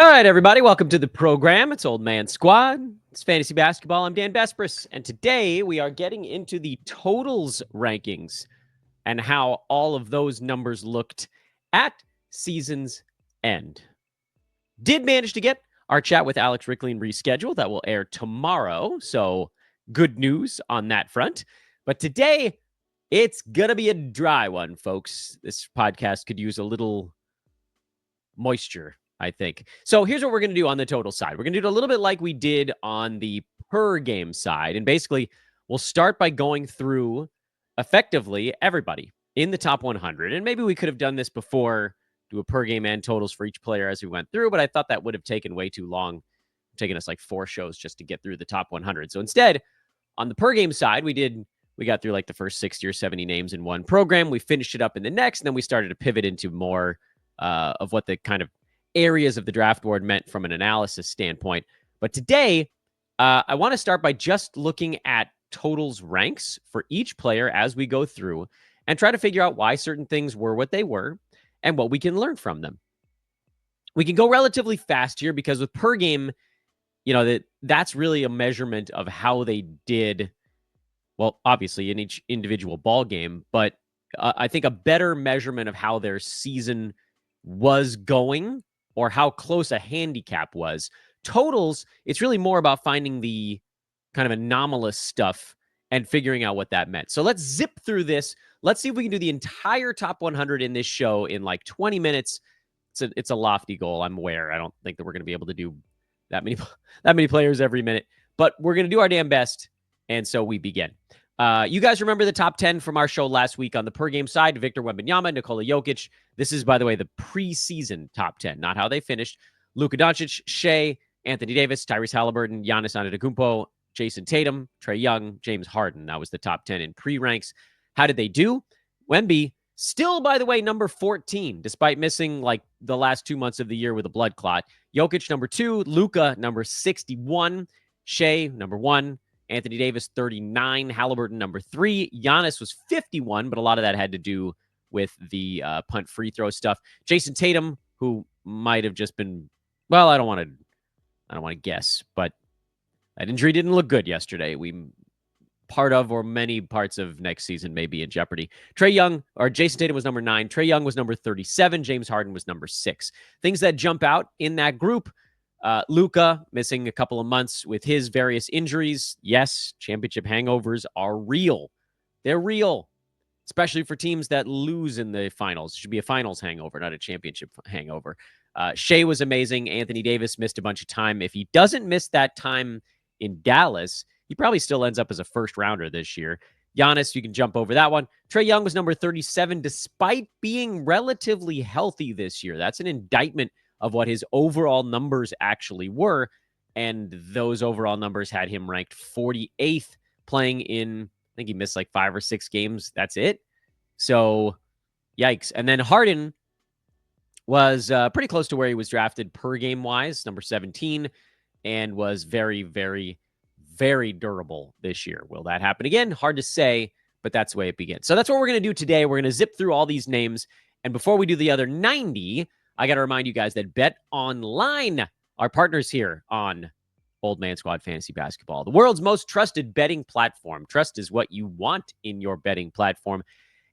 All right, everybody, welcome to the program. It's Old Man Squad. It's Fantasy Basketball. I'm Dan Bespris, and today we are getting into the totals rankings and how all of those numbers looked at season's end. Did manage to get our chat with Alex Rickling rescheduled. That will air tomorrow, so good news on that front. But today, it's going to be a dry one, folks. This podcast could use a little moisture, I think. So here's what we're going to do on the total side. We're going to do it a little bit like we did on the per game side. And basically, we'll start by going through effectively everybody in the top 100. And maybe we could have done this before, do a per game and totals for each player as we went through, but I thought that would have taken way too long, taken us like 4 shows just to get through the top 100. So instead, on the per game side, we got through like the first 60 or 70 names in one program. We finished it up in the next, and then we started to pivot into more of what the kind of areas of the draft board meant from an analysis standpoint. But today, I want to start by just looking at totals ranks for each player as we go through and try to figure out why certain things were what they were and what we can learn from them. We can go relatively fast here because with per game, that's really a measurement of how they did, well, obviously in each individual ball game, but I think a better measurement of how their season was going or how close a handicap was. Totals, it's really more about finding the kind of anomalous stuff and figuring out what that meant. So let's zip through this. Let's see if we can do the entire top 100 in this show in like 20 minutes. It's a lofty goal, I'm aware. I don't think that we're going to be able to do that many players every minute, but we're going to do our damn best, and so we begin. You guys remember the top 10 from our show last week on the per game side? Victor Wembanyama, Nikola Jokic. This is, by the way, the preseason top 10, not how they finished. Luka Doncic, Shea, Anthony Davis, Tyrese Halliburton, Giannis Antetokounmpo, Jason Tatum, Trae Young, James Harden. That was the top 10 in pre-ranks. How did they do? Wemby, still, by the way, number 14, despite missing like the last 2 months of the year with a blood clot. Jokic, number 2. Luka, number 61. Shea, number 1. Anthony Davis, 39. Halliburton, number 3. Giannis was 51, but a lot of that had to do with the punt free throw stuff. Jason Tatum, who might have just been, well, I don't want to guess, but that injury didn't look good yesterday. Part of or many parts of next season may be in jeopardy. Jason Tatum was number 9. Trae Young was number 37. James Harden was number 6. Things that jump out in that group. Luka missing a couple of months with his various injuries. Yes, championship hangovers are real. They're real, especially for teams that lose in the finals. It should be a finals hangover, not a championship hangover. Shea was amazing. Anthony Davis missed a bunch of time. If he doesn't miss that time in Dallas, he probably still ends up as a first rounder this year. Giannis, you can jump over that one. Trae Young was number 37, despite being relatively healthy this year. That's an indictment of what his overall numbers actually were. And those overall numbers had him ranked 48th, playing in, I think he missed like 5 or 6 games. That's it. So, yikes. And then Harden was pretty close to where he was drafted per game wise, number 17, and was very, very, very durable this year. Will that happen again? Hard to say, but that's the way it begins. So that's what we're going to do today. We're going to zip through all these names. And before we do the other 90, I got to remind you guys that Bet Online, our partners here on Old Man Squad Fantasy Basketball, the world's most trusted betting platform. Trust is what you want in your betting platform.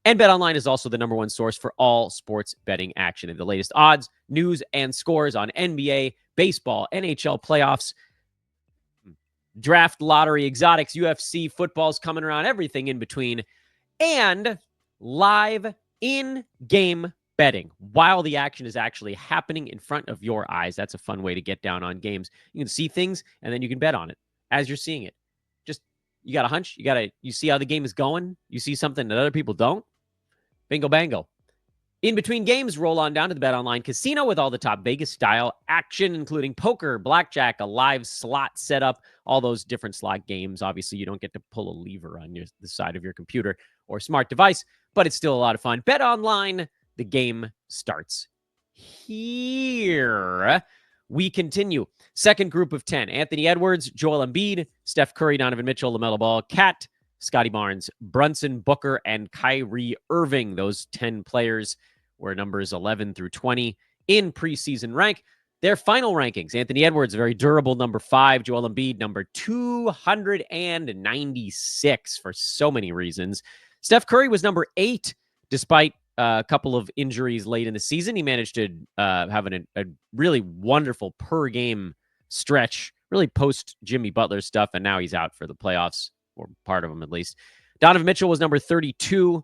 And Bet Online is also the number one source for all sports betting action and the latest odds, news, and scores on NBA, baseball, NHL playoffs, draft, lottery, exotics, UFC, football's coming around, everything in between, and live in-game betting while the action is actually happening in front of your eyes. That's a fun way to get down on games. You can see things, and then you can bet on it as you're seeing it. Just, you got a hunch, you see how the game is going, you see something that other people don't, bingo bango. In between games, roll on down to the Bet Online Casino with all the top Vegas-style action, including poker, blackjack, a live slot setup, all those different slot games. Obviously, you don't get to pull a lever on the side of your computer or smart device, but it's still a lot of fun. Bet Online, the game starts here. We continue. Second group of 10. Anthony Edwards, Joel Embiid, Steph Curry, Donovan Mitchell, LaMelo Ball, Cat, Scotty Barnes, Brunson, Booker, and Kyrie Irving. Those 10 players were numbers 11 through 20 in preseason rank. Their final rankings: Anthony Edwards, very durable, number 5. Joel Embiid, number 296 for so many reasons. Steph Curry was number 8, despite a couple of injuries late in the season. He managed to have a really wonderful per game stretch, really post Jimmy Butler stuff, and now he's out for the playoffs, or part of them at least. Donovan Mitchell was number 32.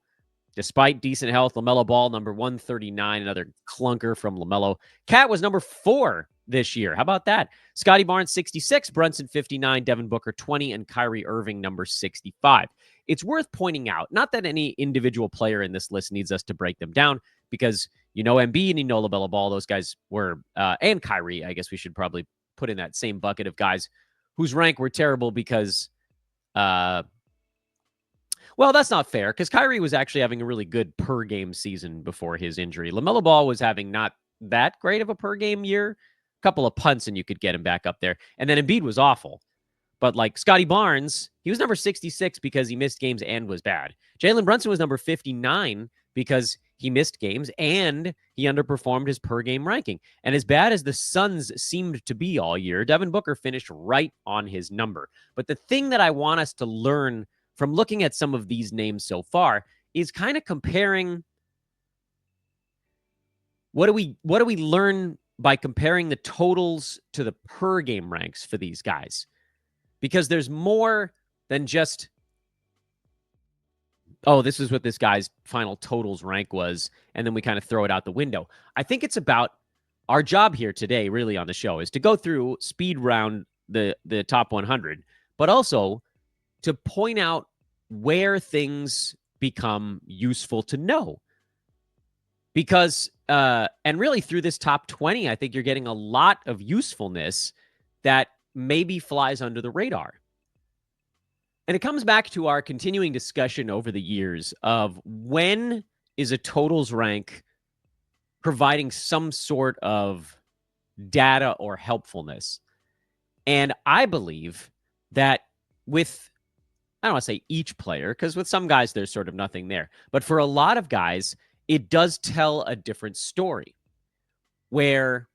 Despite decent health. LaMelo Ball, number 139, another clunker from LaMelo. Cat was number 4 this year. How about that? Scotty Barnes, 66, Brunson, 59, Devin Booker, 20, and Kyrie Irving, number 65. It's worth pointing out, not that any individual player in this list needs us to break them down, because you know Embiid and you know LaMelo Ball, those guys were, and Kyrie, I guess we should probably put in that same bucket of guys whose rank were terrible because, well, that's not fair, because Kyrie was actually having a really good per game season before his injury. LaMelo Ball was having not that great of a per game year. A couple of punts and you could get him back up there. And then Embiid was awful. But like Scotty Barnes, he was number 66 because he missed games and was bad. Jalen Brunson was number 59 because he missed games and he underperformed his per game ranking. And as bad as the Suns seemed to be all year, Devin Booker finished right on his number. But the thing that I want us to learn from looking at some of these names so far is kind of comparing what do we learn by comparing the totals to the per game ranks for these guys? Because there's more than just, oh, this is what this guy's final totals rank was, and then we kind of throw it out the window. I think it's about our job here today, really, on the show, is to go through speed round the top 100, but also to point out where things become useful to know. Because, and really through this top 20, I think you're getting a lot of usefulness that maybe flies under the radar. And it comes back to our continuing discussion over the years of when is a totals rank providing some sort of data or helpfulness. And I believe that with, I don't want to say each player, because with some guys, there's sort of nothing there. But for a lot of guys, it does tell a different story, where,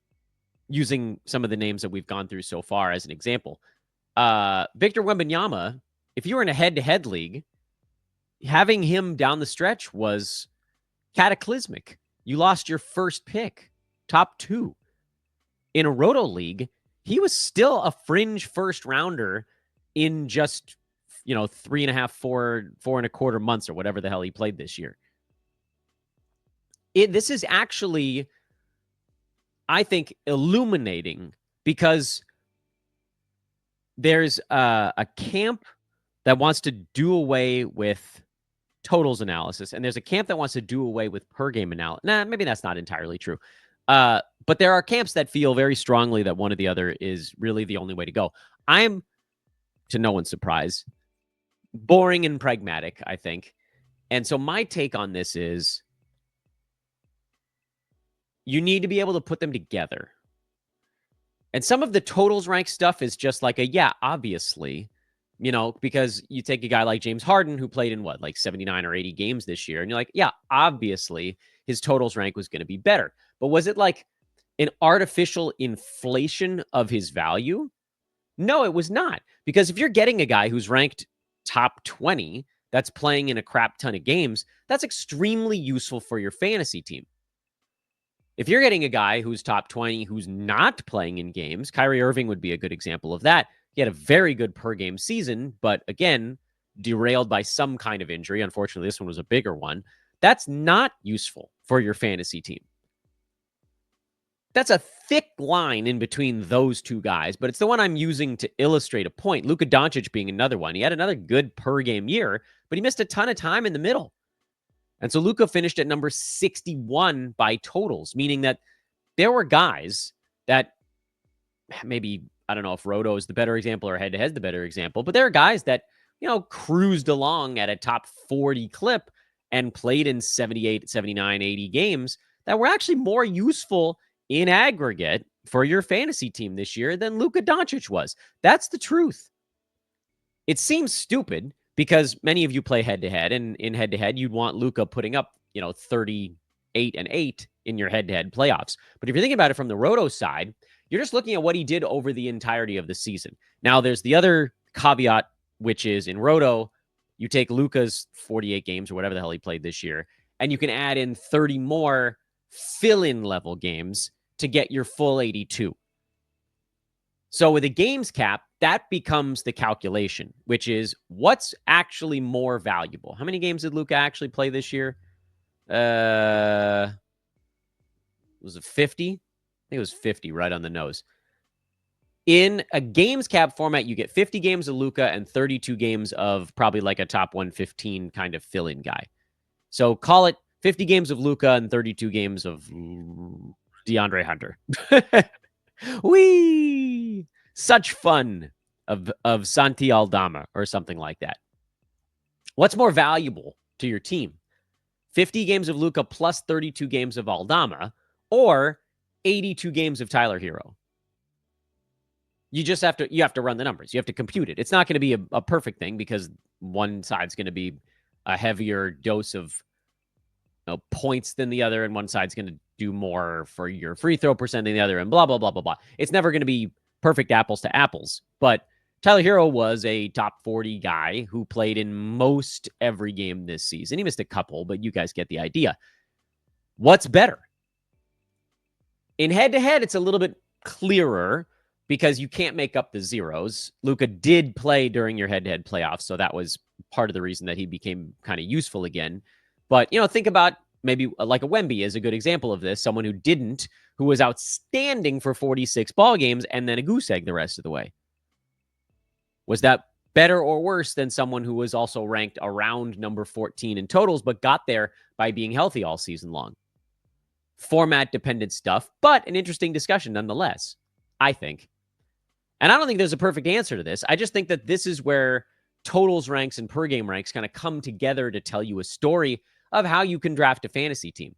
using some of the names that we've gone through so far as an example, Victor Wembanyama, if you were in a head-to-head league, having him down the stretch was cataclysmic. You lost your first pick, top 2. In a roto league, he was still a fringe first rounder in just 3.5, 4.25 months, or whatever the hell he played this year. This is actually, I think, illuminating, because there's a camp that wants to do away with totals analysis, and there's a camp that wants to do away with per game analysis. Nah, maybe that's not entirely true. But there are camps that feel very strongly that one or the other is really the only way to go. I'm, to no one's surprise, boring and pragmatic, I think. And so my take on this is, you need to be able to put them together. And some of the totals rank stuff is just like obviously, because you take a guy like James Harden, who played in 79 or 80 games this year, and you're like, yeah, obviously his totals rank was going to be better. But was it like an artificial inflation of his value? No, it was not. Because if you're getting a guy who's ranked top 20 that's playing in a crap ton of games, that's extremely useful for your fantasy team. If you're getting a guy who's top 20 who's not playing in games, Kyrie Irving would be a good example of that. He had a very good per game season, but again, derailed by some kind of injury. Unfortunately, this one was a bigger one. That's not useful for your fantasy team. That's a thick line in between those two guys, but it's the one I'm using to illustrate a point. Luka Doncic being another one. He had another good per game year, but he missed a ton of time in the middle. And so Luka finished at number 61 by totals, meaning that there were guys that maybe, I don't know if Roto is the better example or head-to-head is the better example, but there are guys that, cruised along at a top 40 clip and played in 78, 79, 80 games that were actually more useful in aggregate for your fantasy team this year than Luka Doncic was. That's the truth. It seems stupid because many of you play head-to-head, and in head-to-head, you'd want Luka putting up, 38-8 in your head-to-head playoffs. But if you're thinking about it from the Roto side, You're just looking at what he did over the entirety of the season. Now, there's the other caveat, which is in Roto, you take Luka's 48 games or whatever the hell he played this year, and you can add in 30 more fill-in level games to get your full 82. So with a games cap, that becomes the calculation, which is what's actually more valuable. How many games did Luka actually play this year? Was it 50? I think it was 50, right on the nose. In a games cap format, you get 50 games of Luka and 32 games of probably like a top 115 kind of fill-in guy. So call it 50 games of Luka and 32 games of DeAndre Hunter. Whee! Such fun of Santi Aldama or something like that. What's more valuable to your team? 50 games of Luka plus 32 games of Aldama or 82 games of Tyler Hero? You just have to run the numbers. You have to compute it. It's not going to be a perfect thing because one side's going to be a heavier dose of points than the other, and one side's going to do more for your free throw percent than the other, and blah, blah, blah, blah, blah. It's never going to be perfect apples to apples, but Tyler Hero was a top 40 guy who played in most every game this season. He missed a couple, but you guys get the idea. What's better? In head-to-head, it's a little bit clearer because you can't make up the zeros. Luka did play during your head-to-head playoffs, so that was part of the reason that he became kind of useful again. But, think about maybe like a Wemby is a good example of this, someone who was outstanding for 46 ball games and then a goose egg the rest of the way. Was that better or worse than someone who was also ranked around number 14 in totals, but got there by being healthy all season long? Format-dependent stuff, but an interesting discussion nonetheless, I think. And I don't think there's a perfect answer to this. I just think that this is where totals ranks and per game ranks kind of come together to tell you a story of how you can draft a fantasy team.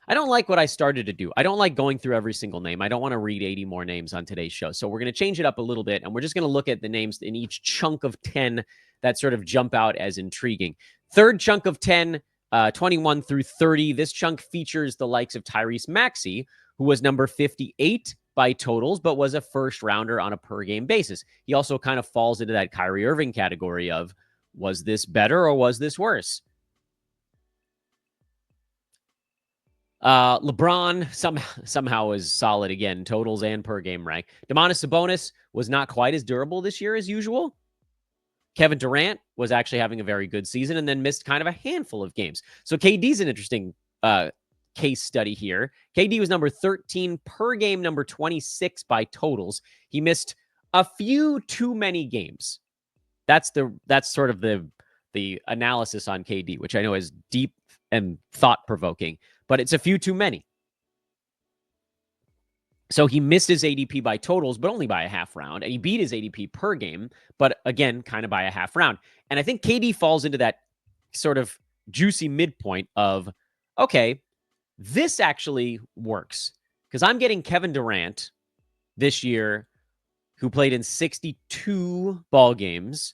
I don't like what I started to do. I don't like going through every single name. I don't want to read 80 more names on today's show. So we're going to change it up a little bit, and we're just going to look at the names in each chunk of 10 that sort of jump out as intriguing. Third chunk of 10, 21 through 30. This chunk features the likes of Tyrese Maxey, who was number 58 by totals, but was a first rounder on a per game basis. He also kind of falls into that Kyrie Irving category of, was this better or was this worse? LeBron somehow is solid again, totals and per game rank. Domantas Sabonis was not quite as durable this year as usual. Kevin Durant was actually having a very good season and then missed kind of a handful of games. So KD's an interesting case study here. KD was number 13 per game, number 26 by totals. He missed a few too many games. That's sort of the analysis on KD, which I know is deep and thought-provoking, but it's a few too many. So he missed his ADP by totals, but only by a half round. And he beat his ADP per game, but again, kind of by a half round. And I think KD falls into that sort of juicy midpoint of, okay, this actually works. Because I'm getting Kevin Durant this year, who played in 62 ball games,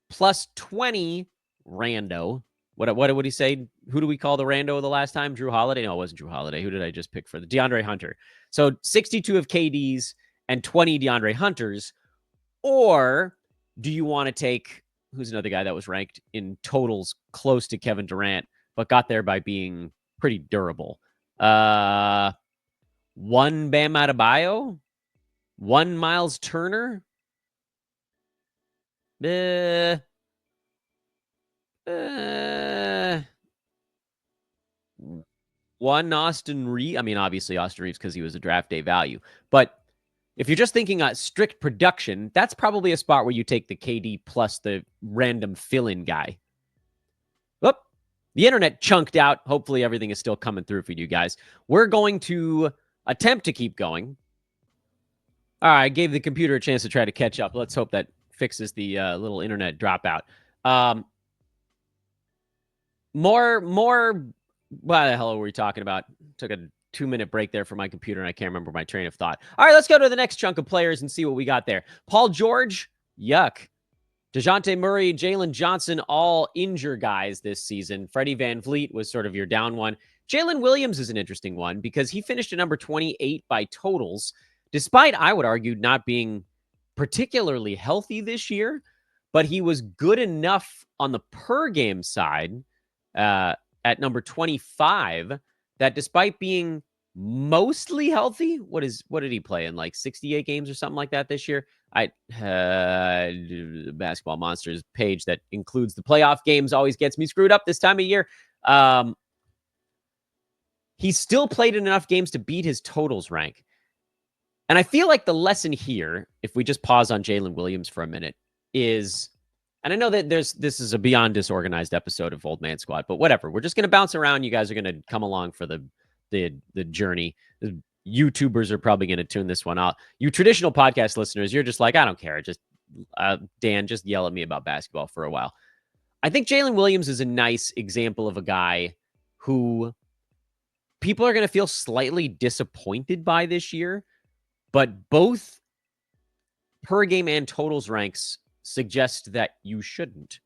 plus 20 rando. What would he say? Who do we call the rando the last time? Drew Holiday? No, it wasn't Drew Holiday. Who did I just pick for the DeAndre Hunter? So 62 of KD's and 20 DeAndre Hunters. Or do you want to take, who's another guy that was ranked in totals close to Kevin Durant, but got there by being pretty durable? One Bam Adebayo? One Miles Turner? One Austin Reeves. I mean, obviously Austin Reeves because he was a draft day value. But if you're just thinking strict production, that's probably a spot where you take the KD plus the random fill-in guy. Whoop. The internet chunked out. Hopefully everything is still coming through for you guys. We're going to attempt to keep going. All right, I gave the computer a chance to try to catch up. Let's hope that fixes the little internet dropout. More. What the hell are we talking about? Took a 2-minute break there for my computer, and I can't remember my train of thought. All right, let's go to the next chunk of players and see what we got there. Paul George, yuck. DeJounte Murray, Jalen Johnson, all injure guys this season. Freddie VanVleet was sort of your down one. Jalen Williams is an interesting one because he finished at number 28 by totals, despite, I would argue, not being particularly healthy this year, but he was good enough on the per game side at number 25 that despite being mostly healthy, what did he play in, like 68 games or something like that this year? Basketball Monsters page that includes the playoff games always gets me screwed up this time of year. He still played in enough games to beat his totals rank. And I feel like the lesson here, if we just pause on Jalen Williams for a minute, is, and I know that this is a beyond disorganized episode of Old Man Squad, but whatever. We're just going to bounce around. You guys are going to come along for the journey. The YouTubers are probably going to tune this one out. You traditional podcast listeners, you're just like, I don't care. Just Dan, just yell at me about basketball for a while. I think Jalen Williams is a nice example of a guy who people are going to feel slightly disappointed by this year, but both per game and totals ranks suggest that you shouldn't.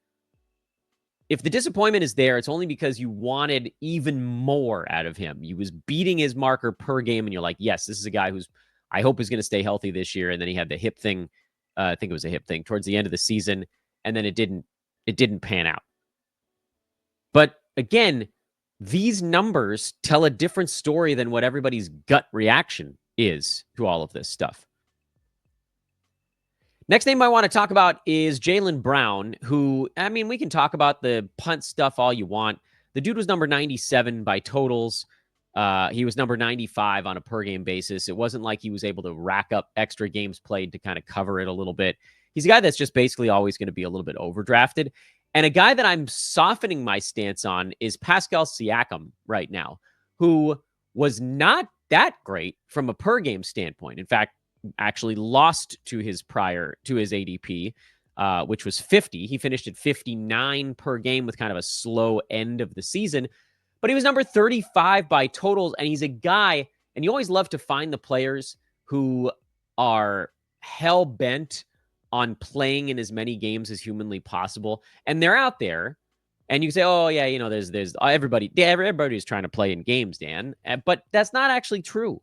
If the disappointment is there, it's only because you wanted even more out of him. He was beating his marker per game, and you're like, yes, this is a guy who's, I hope is going to stay healthy this year. And then he had the hip thing. I think it was a hip thing towards the end of the season, and then it didn't pan out. But again, these numbers tell a different story than what everybody's gut reaction is to all of this stuff. Next name I want to talk about is Jaylen Brown, who, I mean, we can talk about the punt stuff all you want. The dude was number 97 by totals. He was number 95 on a per game basis. It wasn't like he was able to rack up extra games played to kind of cover it a little bit. He's a guy that's just basically always going to be a little bit overdrafted. And a guy that I'm softening my stance on is Pascal Siakam right now, who was not that great from a per game standpoint. In fact, actually lost to his ADP, which was 50. He finished at 59 per game with kind of a slow end of the season, but he was number 35 by totals. And he's a guy, and you always love to find the players who are hell bent on playing in as many games as humanly possible. And they're out there, and you can say, oh yeah, you know, there's everybody's trying to play in games, Dan, but that's not actually true.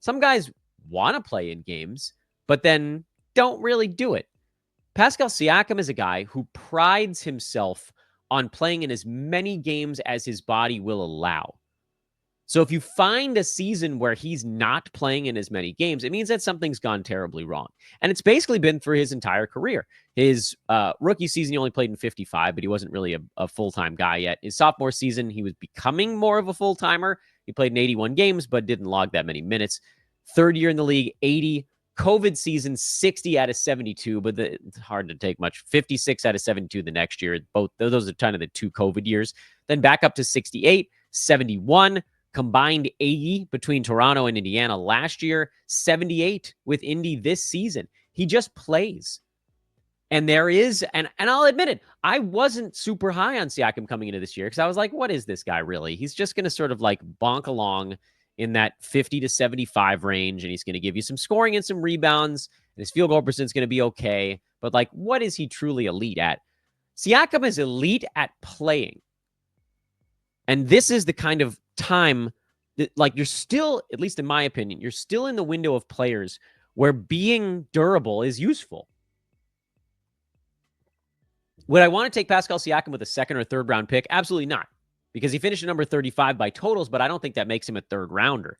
Some guys want to play in games, but then don't really do it. Pascal Siakam is a guy who prides himself on playing in as many games as his body will allow. So if you find a season where he's not playing in as many games, it means that something's gone terribly wrong. And it's basically been through his entire career. His rookie season, he only played in 55, but he wasn't really a full-time guy yet. His sophomore season, he was becoming more of a full-timer. He played in 81 games, but didn't log that many minutes. Third year in the league, 80. COVID season, 60 out of 72, but it's hard to take much. 56 out of 72 the next year. Both those are kind of the two COVID years. Then back up to 68, 71, combined 80 between Toronto and Indiana last year, 78 with Indy this season. He just plays. And there is, and I'll admit it, I wasn't super high on Siakam coming into this year because I was like, what is this guy really? He's just going to sort of like bonk along in that 50 to 75 range, and he's going to give you some scoring and some rebounds, and his field goal percent is going to be okay. But like, what is he truly elite at? Siakam is elite at playing. And this is the kind of time that, like, you're still, at least in my opinion, you're still in the window of players where being durable is useful. Would I want to take Pascal Siakam with a second or third round pick? Absolutely not. Because he finished at number 35 by totals, but I don't think that makes him a third rounder.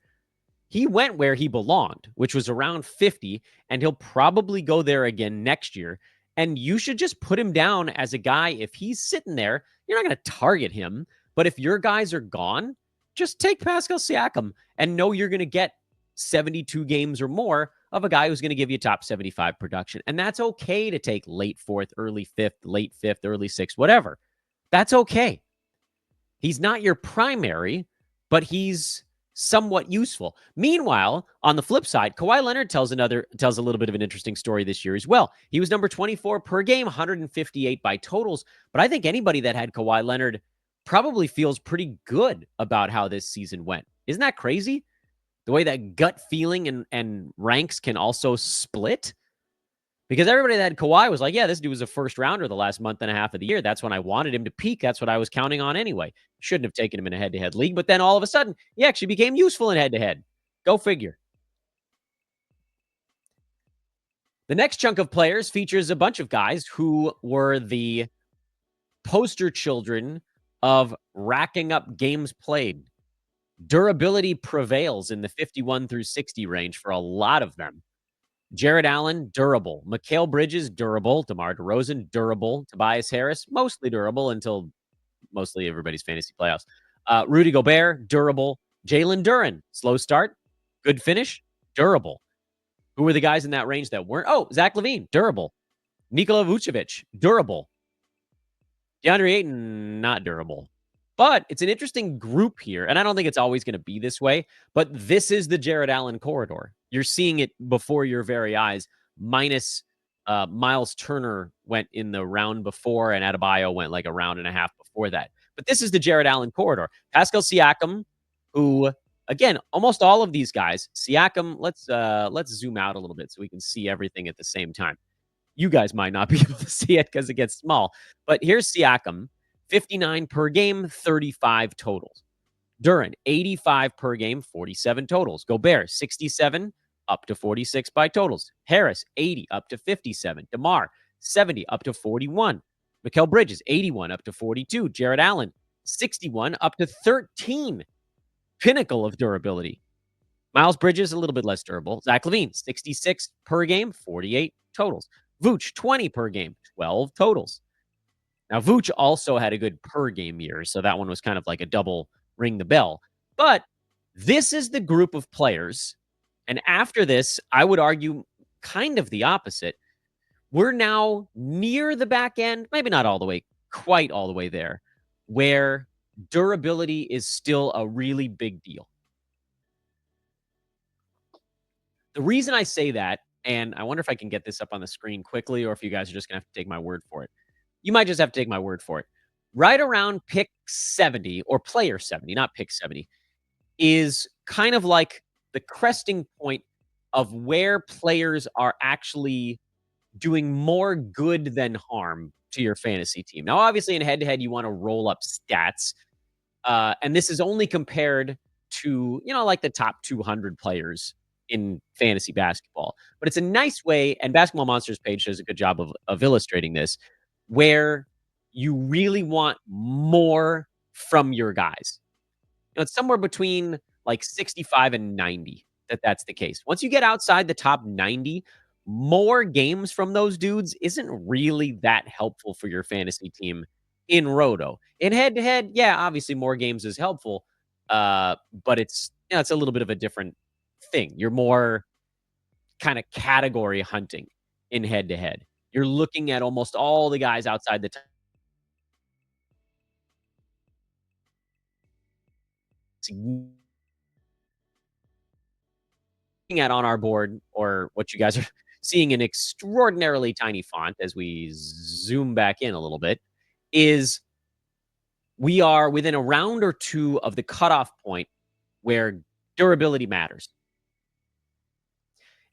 He went where he belonged, which was around 50, and he'll probably go there again next year. And you should just put him down as a guy. If he's sitting there, you're not going to target him. But if your guys are gone, just take Pascal Siakam and know you're going to get 72 games or more of a guy who's going to give you top 75 production. And that's okay to take late fourth, early fifth, late fifth, early sixth, whatever. That's okay. He's not your primary, but he's somewhat useful. Meanwhile, on the flip side, Kawhi Leonard tells a little bit of an interesting story this year as well. He was number 24 per game, 158 by totals. But I think anybody that had Kawhi Leonard probably feels pretty good about how this season went. Isn't that crazy? The way that gut feeling and ranks can also split. Because everybody that had Kawhi was like, yeah, this dude was a first rounder the last month and a half of the year. That's when I wanted him to peak. That's what I was counting on anyway. Shouldn't have taken him in a head to head league. But then all of a sudden, he actually became useful in head to head. Go figure. The next chunk of players features a bunch of guys who were the poster children of racking up games played. Durability prevails in the 51 through 60 range for a lot of them. Jared Allen, durable. Mikal Bridges, durable. DeMar DeRozan, durable. Tobias Harris, mostly durable until mostly everybody's fantasy playoffs. Rudy Gobert, durable. Jalen Duren, slow start, good finish, durable. Who were the guys in that range that weren't? Oh, Zach LaVine, durable. Nikola Vucevic, durable. DeAndre Ayton, not durable. But it's an interesting group here. And I don't think it's always going to be this way, but this is the Jared Allen corridor. You're seeing it before your very eyes, minus Miles Turner went in the round before, and Adebayo went like a round and a half before that. But this is the Jared Allen corridor. Pascal Siakam, who, again, almost all of these guys, Siakam, let's zoom out a little bit so we can see everything at the same time. You guys might not be able to see it because it gets small. But here's Siakam, 59 per game, 35 totals. Duren, 85 per game, 47 totals. Gobert, 67, up to 46 by totals. Harris, 80, up to 57. DeMar, 70, up to 41. Mikal Bridges, 81, up to 42. Jared Allen, 61, up to 13. Pinnacle of durability. Miles Bridges, a little bit less durable. Zach LaVine, 66 per game, 48 totals. Vooch, 20 per game, 12 totals. Now, Vooch also had a good per game year, so that one was kind of like a double ring the bell. But this is the group of players. And after this, I would argue kind of the opposite. We're now near the back end, maybe not all the way, quite all the way there, where durability is still a really big deal. The reason I say that, and I wonder if I can get this up on the screen quickly, or if you guys are just going to have to take my word for it. You might just have to take my word for it. Right around pick 70 or player 70, not pick 70, is kind of like the cresting point of where players are actually doing more good than harm to your fantasy team. Now, obviously, in head to head, you want to roll up stats. And this is only compared to, like the top 200 players in fantasy basketball. But it's a nice way, and Basketball Monsters page does a good job of illustrating this, where you really want more from your guys. It's somewhere between like 65 and 90 that's the case. Once you get outside the top 90, more games from those dudes isn't really that helpful for your fantasy team in Roto. In head to head, yeah, obviously more games is helpful, but it's a little bit of a different thing. You're more kind of category hunting in head to head. You're looking at almost all the guys outside the top at on our board, or what you guys are seeing in extraordinarily tiny font as we zoom back in a little bit, is we are within a round or two of the cutoff point where durability matters.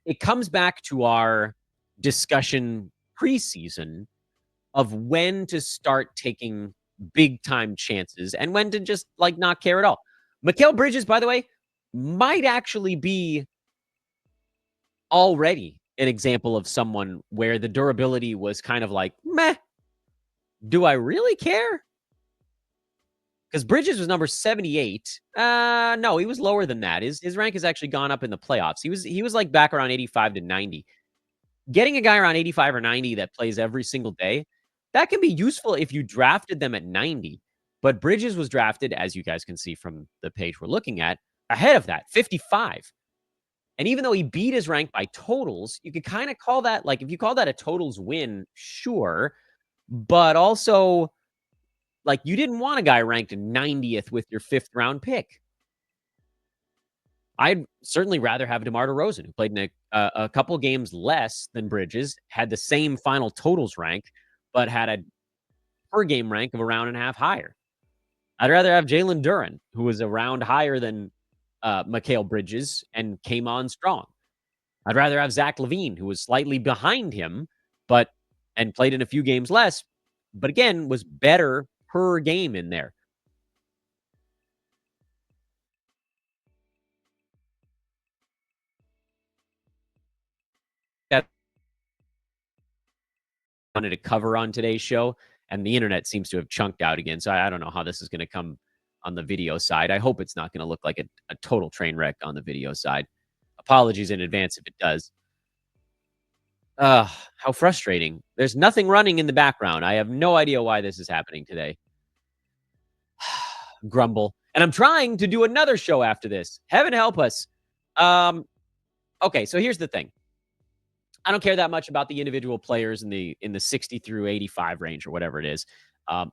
It comes back to our discussion preseason of when to start taking big time chances and when to just like not care at all. Mikal Bridges, by the way, might actually be already an example of someone where the durability was kind of like, meh, do I really care? Because Bridges was number 78. No, he was lower than that. His rank has actually gone up in the playoffs. He was like back around 85 to 90. Getting a guy around 85 or 90 that plays every single day, that can be useful if you drafted them at 90. But Bridges was drafted, as you guys can see from the page we're looking at, ahead of that, 55. And even though he beat his rank by totals, you could kind of call that, like, if you call that a totals win, sure. But also, like, you didn't want a guy ranked 90th with your 5th round pick. I'd certainly rather have DeMar DeRozan, who played in a couple games less than Bridges, had the same final totals rank, but had a per game rank of a round and a half higher. I'd rather have Jalen Duren, who was a round higher than Mikal Bridges and came on strong. I'd rather have Zach Levine, who was slightly behind him, but and played in a few games less, but again, was better per game in there. That I wanted to cover on today's show, and the internet seems to have chunked out again. So I don't know how this is going to come on the video side. I hope it's not going to look like a total train wreck on the video side. Apologies in advance if it does. How frustrating. There's nothing running in the background. I have no idea why this is happening today. Grumble. And I'm trying to do another show after this. Heaven help us. Um, okay, so here's the thing. I don't care that much about the individual players in the 60 through 85 range or whatever it is.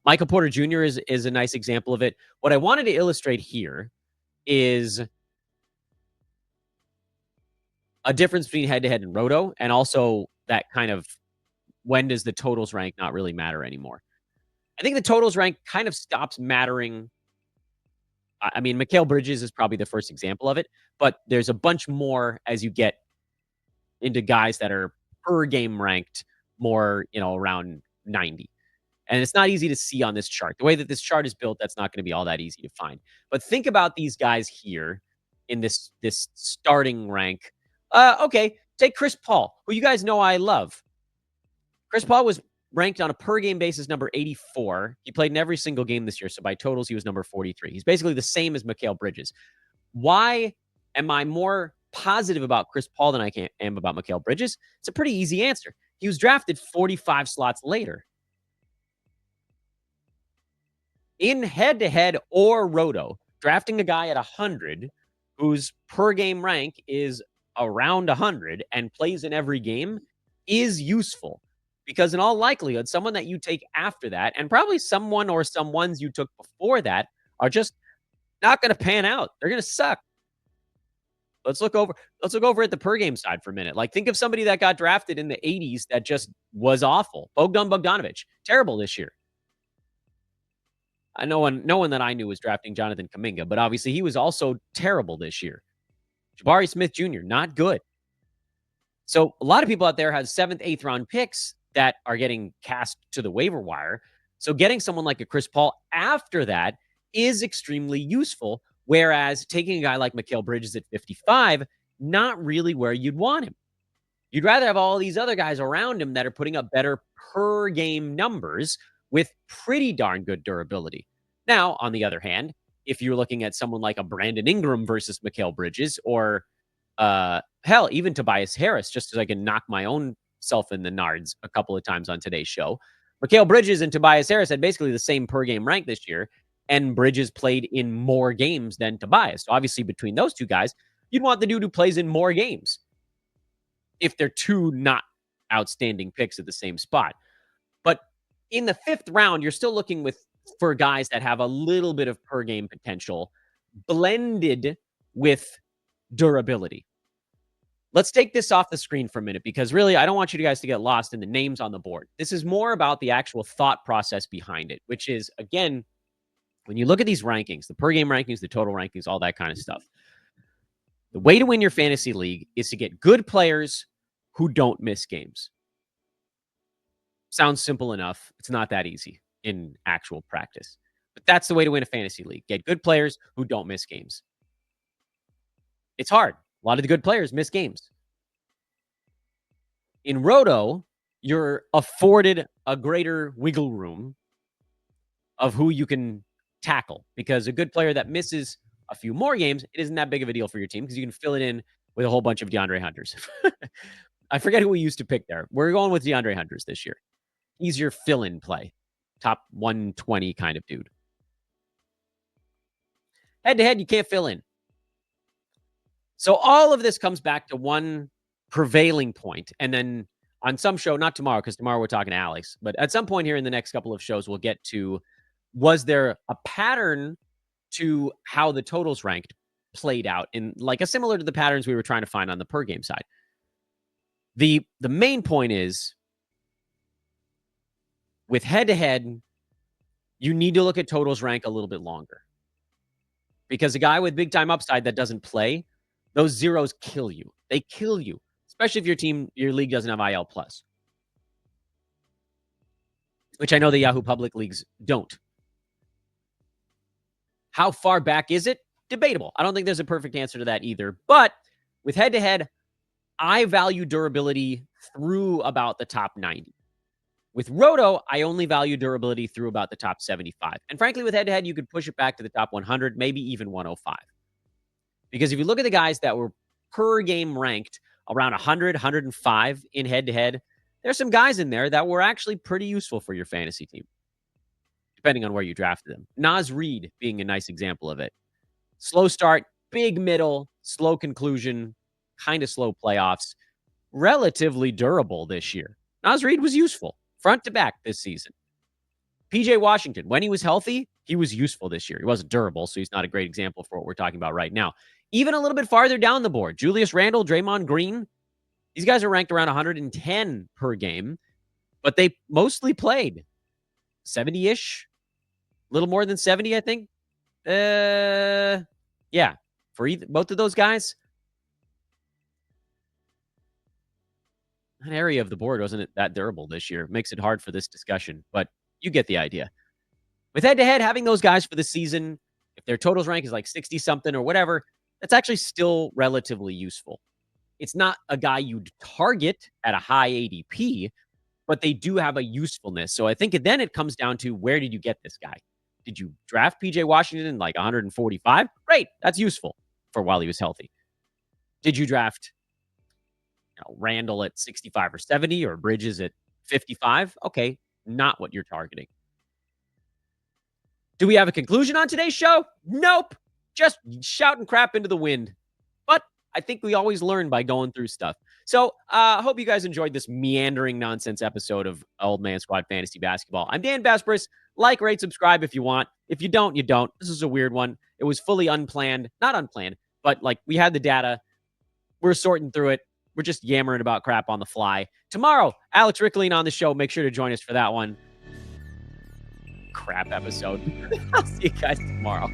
Michael Porter Jr. is a nice example of it. What I wanted to illustrate here is a difference between head to head and roto, and also that kind of when does the totals rank not really matter anymore. I think the totals rank kind of stops mattering. I mean, Mikal Bridges is probably the first example of it, but there's a bunch more as you get into guys that are per game ranked more, around 90. And it's not easy to see on this chart. The way that this chart is built, that's not going to be all that easy to find. But think about these guys here in this starting rank. Okay, take Chris Paul, who you guys know I love. Chris Paul was ranked on a per game basis number 84. He played in every single game this year, so by totals he was number 43. He's basically the same as Mikal Bridges. Why am I more positive about Chris Paul than I am about Mikal Bridges? It's a pretty easy answer. He was drafted 45 slots later. In head-to-head or roto, drafting a guy at 100 whose per game rank is around 100 and plays in every game is useful because in all likelihood, someone that you take after that and probably someone or some ones you took before that are just not going to pan out. They're going to suck. Let's look over at the per game side for a minute. Like think of somebody that got drafted in the 80s that just was awful. Bogdan Bogdanovic, terrible this year. No one that I knew was drafting Jonathan Kuminga, but obviously he was also terrible this year. Jabari Smith Jr., not good. So a lot of people out there have 7th, 8th round picks that are getting cast to the waiver wire. So getting someone like a Chris Paul after that is extremely useful. Whereas taking a guy like Mikal Bridges at 55, not really where you'd want him. You'd rather have all these other guys around him that are putting up better per game numbers with pretty darn good durability. Now, on the other hand, if you're looking at someone like a Brandon Ingram versus Mikal Bridges, or hell, even Tobias Harris, just as I can knock my own self in the nards a couple of times on today's show, Mikal Bridges and Tobias Harris had basically the same per game rank this year, and Bridges played in more games than Tobias. So obviously, between those two guys, you'd want the dude who plays in more games if they're two not outstanding picks at the same spot. But in the 5th round, you're still looking for guys that have a little bit of per game potential blended with durability. Let's take this off the screen for a minute because really, I don't want you guys to get lost in the names on the board. This is more about the actual thought process behind it, which is, again, when you look at these rankings, the per game rankings, the total rankings, all that kind of stuff, the way to win your fantasy league is to get good players who don't miss games. Sounds simple enough. It's not that easy in actual practice. But that's the way to win a fantasy league. Get good players who don't miss games. It's hard. A lot of the good players miss games. In Roto, you're afforded a greater wiggle room of who you can tackle because a good player that misses a few more games, it isn't that big of a deal for your team because you can fill it in with a whole bunch of DeAndre Hunters. I forget who we used to pick there. We're going with DeAndre Hunters this year. He's your fill-in play. Top 120 kind of dude. Head-to-head, you can't fill in. So all of this comes back to one prevailing point. And then on some show, not tomorrow, because tomorrow we're talking to Alex, but at some point here in the next couple of shows, we'll get to, was there a pattern to how the totals ranked played out in like a similar to the patterns we were trying to find on the per game side? The main point is with head-to-head, you need to look at totals rank a little bit longer. Because a guy with big-time upside that doesn't play, those zeros kill you. They kill you. especially if your league doesn't have IL plus, which I know the Yahoo Public leagues don't. How far back is it? Debatable. I don't think there's a perfect answer to that either. But with head-to-head, I value durability through about the top 90. With Roto, I only value durability through about the top 75. And frankly, with head-to-head, you could push it back to the top 100, maybe even 105. Because if you look at the guys that were per game ranked around 100, 105 in head-to-head, there's some guys in there that were actually pretty useful for your fantasy team, depending on where you drafted them. Naz Reid being a nice example of it. Slow start, big middle, slow conclusion, kind of slow playoffs, relatively durable this year. Naz Reid was useful front to back this season. PJ Washington, when he was healthy, he was useful this year. He wasn't durable, so he's not a great example for what we're talking about right now. Even a little bit farther down the board, Julius Randle, Draymond Green, these guys are ranked around 110 per game, but they mostly played 70-ish, a little more than 70, I think. Yeah, for both of those guys. That area of the board wasn't that durable this year. Makes it hard for this discussion, but you get the idea. With head-to-head, having those guys for the season, if their totals rank is like 60-something or whatever, that's actually still relatively useful. It's not a guy you'd target at a high ADP, but they do have a usefulness. So I think then it comes down to, where did you get this guy? Did you draft PJ Washington like 145? Great. That's useful for while he was healthy. Did you draft Randall at 65 or 70 or Bridges at 55? Okay, not what you're targeting. Do we have a conclusion on today's show? Nope. Just shouting crap into the wind. But I think we always learn by going through stuff. So I hope you guys enjoyed this meandering nonsense episode of Old Man Squad Fantasy Basketball. I'm Dan Besbris. Like, rate, subscribe if you want. If you don't, you don't. This is a weird one. It was fully unplanned. Not unplanned, but like we had the data. We're sorting through it. We're just yammering about crap on the fly. Tomorrow, Alex Rickling on the show. Make sure to join us for that one. Crap episode. I'll see you guys tomorrow.